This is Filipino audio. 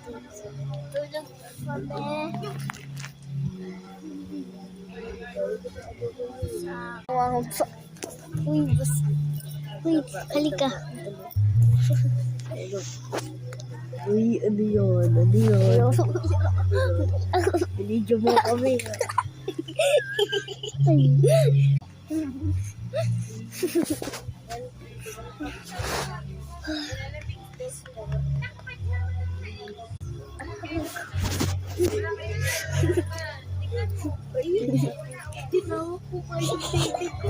Tulog kami. Uy, bus. Uy, halika. Uy, ano yun? Ano yun? Binidyo mo kami. Tinawa po kayo, baby ko.